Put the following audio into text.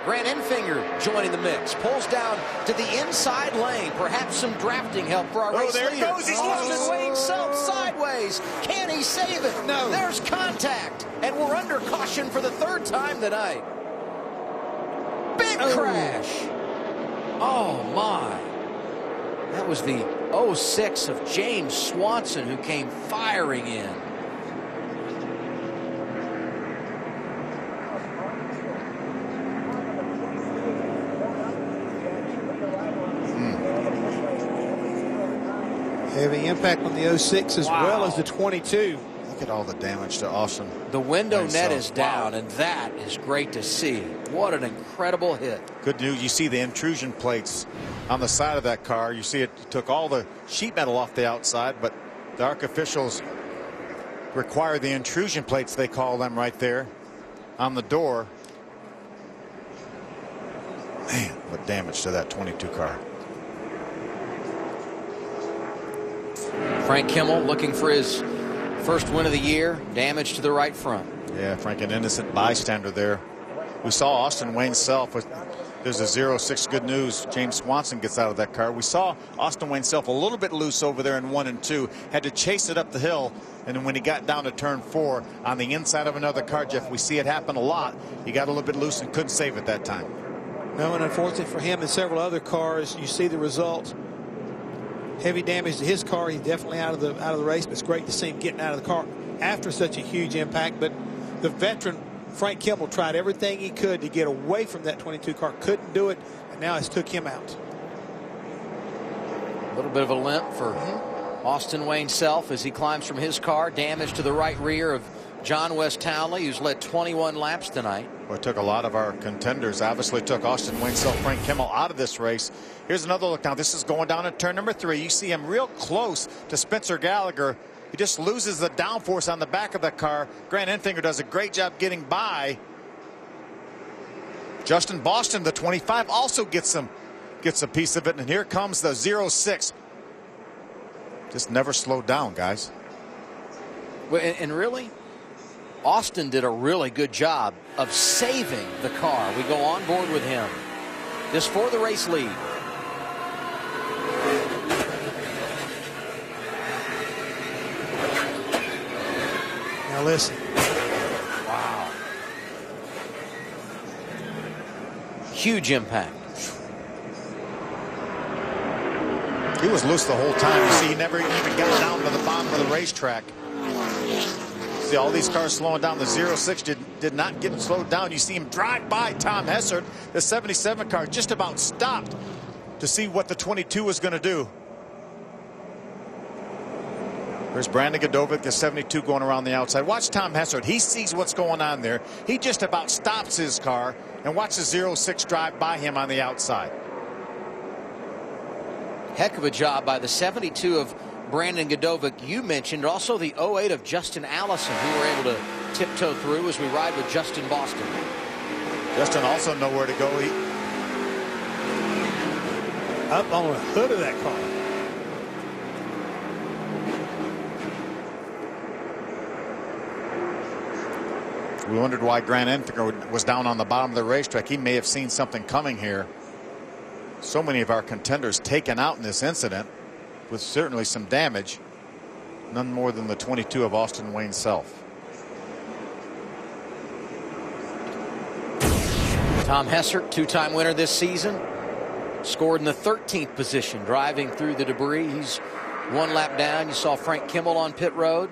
Grant Enfinger joining the mix. Pulls down to the inside lane. Perhaps some drafting help for our race there leader. goes. He's Austin Wayne Self sideways. Can he save it? No. There's contact. And we're under caution for the third time tonight. Big crash. Oh, my. That was the 06 of James Swanson who came firing in. Heavy impact on the 06 as well as the 22. Look at all the damage to Austin. The window net is down, and that is great to see. What an incredible hit. Good news. You see the intrusion plates on the side of that car. You see it took all the sheet metal off the outside, but the ARCA officials require the intrusion plates, they call them, right there on the door. Man, what damage to that 22 car. Frank Kimmel looking for his first win of the year. Damage to the right front. Yeah, Frank, an innocent bystander there. We saw Austin Wayne Self. There's a 06. Good news. James Swanson gets out of that car. We saw Austin Wayne Self a little bit loose over there in 1 and 2. Had to chase it up the hill. And then when he got down to turn 4 on the inside of another car, Jeff, we see it happen a lot. He got a little bit loose and couldn't save it that time. No, and unfortunately for him and several other cars, you see the result. Heavy damage to his car. He's definitely out of the race. But it's great to see him getting out of the car after such a huge impact. But the veteran Frank Kimmel tried everything he could to get away from that 22 car. Couldn't do it, and now it's took him out. A little bit of a limp for Austin Wayne Self as he climbs from his car. Damage to the right rear of John West Townley, who's led 21 laps tonight. Well, it took a lot of our contenders. Obviously took Austin Wayne Self, Frank Kimmel out of this race. Here's another look now. This is going down at turn number 3. You see him real close to Spencer Gallagher. He just loses the downforce on the back of the car. Grant Enfinger does a great job getting by. Justin Boston, the 25, also gets a piece of it. And here comes the 06. Just never slowed down, guys. Well, and really, Austin did a really good job of saving the car. We go on board with him. This for the race lead. Now listen. Wow. Huge impact. He was loose the whole time. You see, he never even got down to the bottom of the racetrack. See all these cars slowing down. The 06 did not get slowed down. You see him drive by Tom Hessert. The 77 car just about stopped to see what the 22 was going to do. There's Brandon Godovic, the 72, going around the outside. Watch Tom Hessert. He sees what's going on there. He just about stops his car, and watch the 06 drive by him on the outside. Heck of a job by the 72 of Brandon Godovic you mentioned. Also the 08 of Justin Allison, who were able to tiptoe through as we ride with Justin Boston. Justin also nowhere to go. Up on the hood of that car. We wondered why Grant Enfinger was down on the bottom of the racetrack. He may have seen something coming here. So many of our contenders taken out in this incident with certainly some damage. None more than the 22 of Austin Wayne Self. Tom Hessert, two-time winner this season, scored in the 13th position driving through the debris. He's one lap down. You saw Frank Kimmel on pit road.